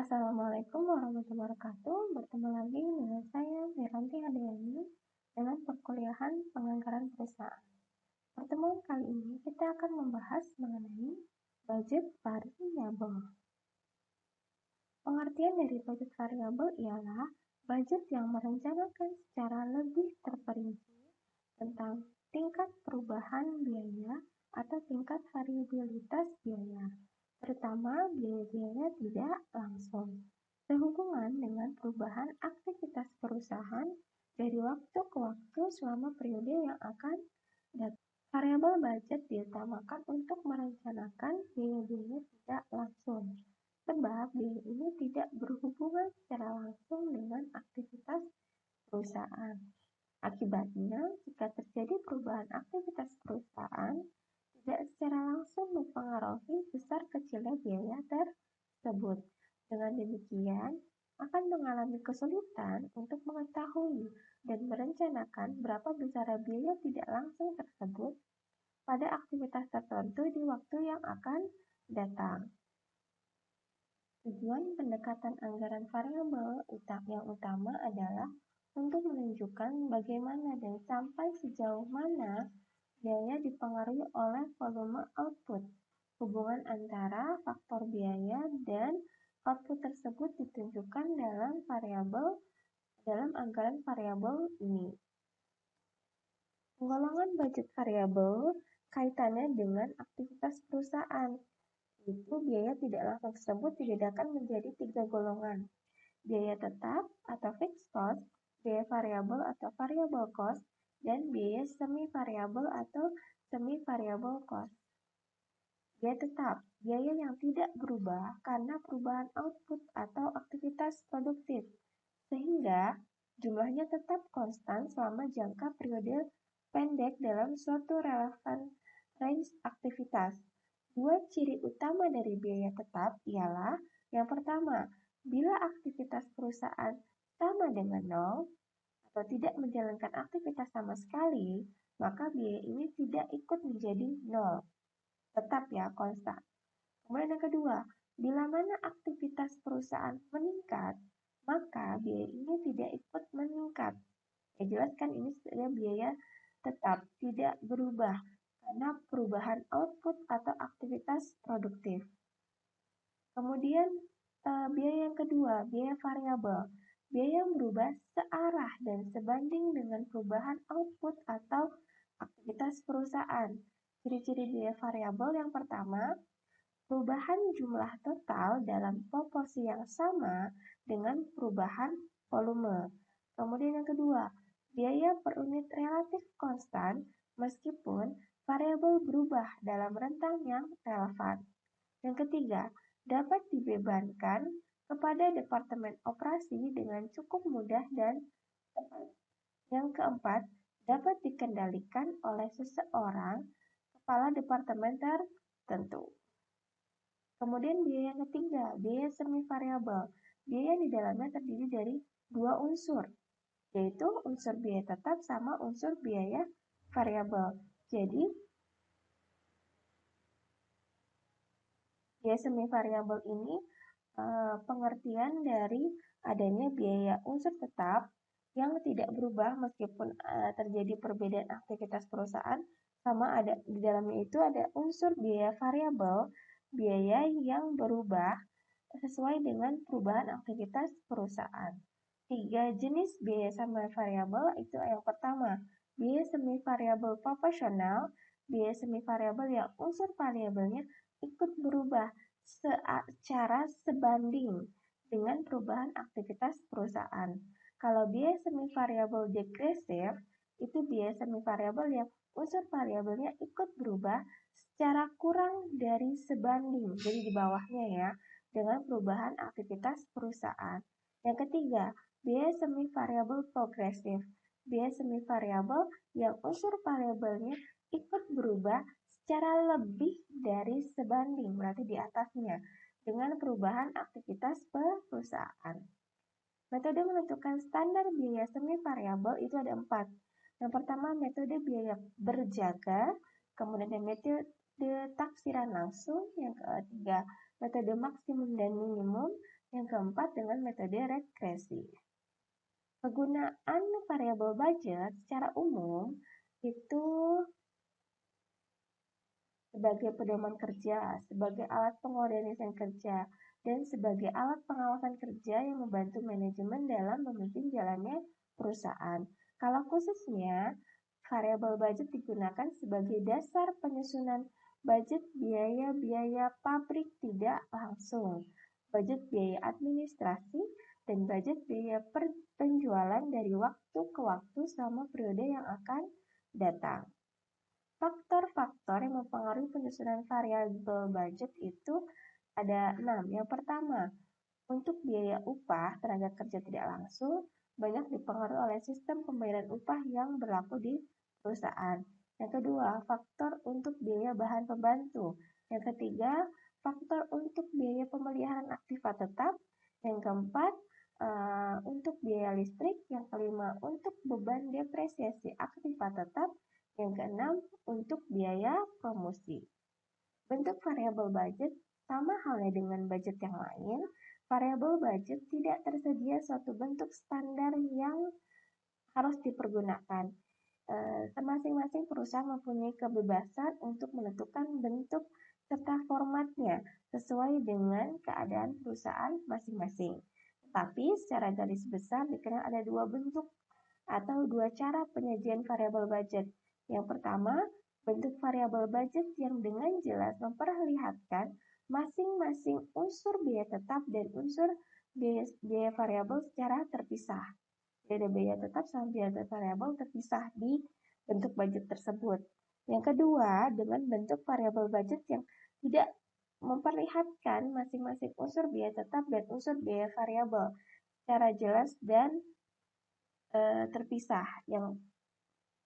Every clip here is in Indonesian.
Assalamualaikum warahmatullahi wabarakatuh. Bertemu lagi dengan saya, Miranti Hadayani, dalam perkuliahan penganggaran perusahaan. Pertemuan kali ini kita akan membahas mengenai budget variabel. Pengertian dari budget variabel ialah budget yang merencanakan secara lebih terperinci tentang tingkat perubahan biaya atau tingkat variabilitas biaya, terutama biaya-biaya tidak langsung, sehubungan dengan perubahan aktivitas perusahaan dari waktu ke waktu selama periode yang akan datang. Variabel budget diutamakan untuk merencanakan biaya-biaya tidak langsung, sebab biaya ini tidak berhubungan secara langsung dengan aktivitas perusahaan. Akibatnya, jika terjadi perubahan aktivitas perusahaan, tidak secara langsung mempengaruhi besar kecilnya biaya tersebut. Dengan demikian, akan mengalami kesulitan untuk mengetahui dan merencanakan berapa besar biaya tidak langsung tersebut pada aktivitas tertentu di waktu yang akan datang. Tujuan pendekatan anggaran variabel yang utama adalah untuk menunjukkan bagaimana dan sampai sejauh mana biaya dipengaruhi oleh volume output. Hubungan antara faktor biaya dan output tersebut ditunjukkan dalam anggaran variabel ini. Penggolongan budget variabel kaitannya dengan aktivitas perusahaan. Itu biaya tidak langsung tersebut dibedakan menjadi 3 golongan. Biaya tetap atau fixed cost, biaya variabel atau variable cost, dan biaya semi variabel atau semi variable cost. Biaya tetap, biaya yang tidak berubah karena perubahan output atau aktivitas produktif, sehingga jumlahnya tetap konstan selama jangka periode pendek dalam suatu relevan range aktivitas. Dua ciri utama dari biaya tetap ialah yang pertama, bila aktivitas perusahaan sama dengan nol atau tidak menjalankan aktivitas sama sekali, maka biaya ini tidak ikut menjadi nol. Tetap ya, konstan. Kemudian yang kedua, bila mana aktivitas perusahaan meningkat, maka biaya ini tidak ikut meningkat. Ya jelas kan ini sebenarnya biaya tetap tidak berubah karena perubahan output atau aktivitas produktif. Kemudian biaya yang kedua, biaya variabel. Biaya yang berubah searah dan sebanding dengan perubahan output atau aktivitas perusahaan. Ciri-ciri biaya variabel yang pertama, perubahan jumlah total dalam proporsi yang sama dengan perubahan volume. Kemudian yang kedua, biaya per unit relatif konstan meskipun variabel berubah dalam rentang yang relevan. Yang ketiga, dapat dibebankan kepada departemen operasi dengan cukup mudah dan tepat. Yang keempat, dapat dikendalikan oleh seseorang kepala departemen tertentu. Kemudian biaya yang ketiga, biaya semi variabel. Biaya di dalamnya terdiri dari dua unsur, yaitu unsur biaya tetap sama unsur biaya variabel. Jadi, biaya semi variabel ini pengertian dari adanya biaya unsur tetap yang tidak berubah meskipun terjadi perbedaan aktivitas perusahaan, sama ada di dalamnya itu ada unsur biaya variabel, biaya yang berubah sesuai dengan perubahan aktivitas perusahaan. 3 jenis biaya semi variabel itu yang pertama, biaya semi variabel proporsional, biaya semi variabel yang unsur variabelnya ikut berubah secara sebanding dengan perubahan aktivitas perusahaan. Kalau biaya semi variabel degresif, itu biaya semi variabel yang unsur variabelnya ikut berubah secara kurang dari sebanding, jadi di bawahnya ya, dengan perubahan aktivitas perusahaan. Yang ketiga, biaya semi variabel progresif. Biaya semi variabel yang unsur variabelnya ikut berubah secara lebih dari sebanding, berarti di atasnya, dengan perubahan aktivitas perusahaan. Metode menentukan standar biaya semi variabel itu ada 4. Yang pertama, metode biaya berjaga, kemudian metode taksiran langsung, yang ketiga, metode maksimum dan minimum, Yang keempat dengan metode regresi. Penggunaan variabel budget secara umum itu sebagai pedoman kerja, sebagai alat pengorganisasian kerja, dan sebagai alat pengawasan kerja yang membantu manajemen dalam memimpin jalannya perusahaan. Kalau khususnya, variabel budget digunakan sebagai dasar penyusunan budget biaya-biaya pabrik tidak langsung, budget biaya administrasi, dan budget biaya penjualan dari waktu ke waktu selama periode yang akan datang. Faktor-faktor yang mempengaruhi penyusunan variabel budget itu ada 6. Yang pertama, untuk biaya upah tenaga kerja tidak langsung banyak dipengaruhi oleh sistem pembayaran upah yang berlaku di perusahaan. Yang kedua, faktor untuk biaya bahan pembantu. Yang ketiga, faktor untuk biaya pemeliharaan aktiva tetap. Yang keempat, untuk biaya listrik. Yang kelima, untuk beban depresiasi aktiva tetap. Yang keenam, untuk biaya promosi. Bentuk variabel budget sama halnya dengan budget yang lain. Variabel budget tidak tersedia suatu bentuk standar yang harus dipergunakan. Masing-masing perusahaan mempunyai kebebasan untuk menentukan bentuk serta formatnya sesuai dengan keadaan perusahaan masing-masing. Tapi secara garis besar dikenal ada dua bentuk atau dua cara penyajian variabel budget. Yang pertama, bentuk variabel budget yang dengan jelas memperlihatkan masing-masing unsur biaya tetap dan unsur biaya variabel secara terpisah. Jadi biaya tetap sama biaya variabel terpisah di bentuk budget tersebut. Yang kedua, dengan bentuk variabel budget yang tidak memperlihatkan masing-masing unsur biaya tetap dan unsur biaya variabel secara jelas dan terpisah. Yang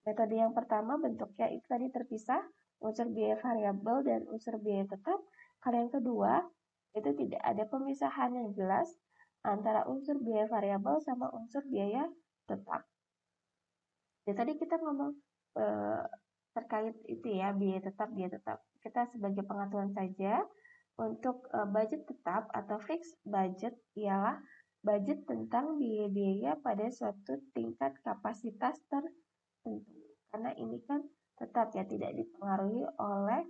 metode yang pertama bentuknya itu tadi terpisah, unsur biaya variabel dan unsur biaya tetap. Kalau yang kedua, itu tidak ada pemisahan yang jelas antara unsur biaya variabel sama unsur biaya tetap. Dan tadi kita ngomong terkait itu ya, biaya tetap. Kita sebagai pengetahuan saja, untuk budget tetap atau fixed budget ialah budget tentang biaya-biaya pada suatu tingkat kapasitas tertentu. Karena ini kan tetap ya, tidak dipengaruhi oleh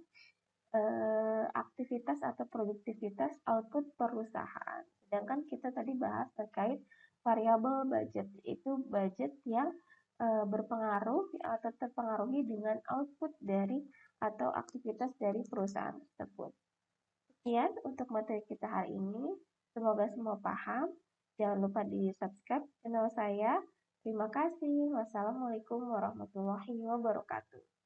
aktivitas atau produktivitas output perusahaan. Sedangkan kita tadi bahas terkait variabel budget, itu budget yang berpengaruh atau terpengaruhi dengan output dari atau aktivitas dari perusahaan tersebut. Sekian untuk materi kita hari ini. Semoga semua paham. Jangan lupa di subscribe channel saya. Terima kasih. Wassalamualaikum warahmatullahi wabarakatuh.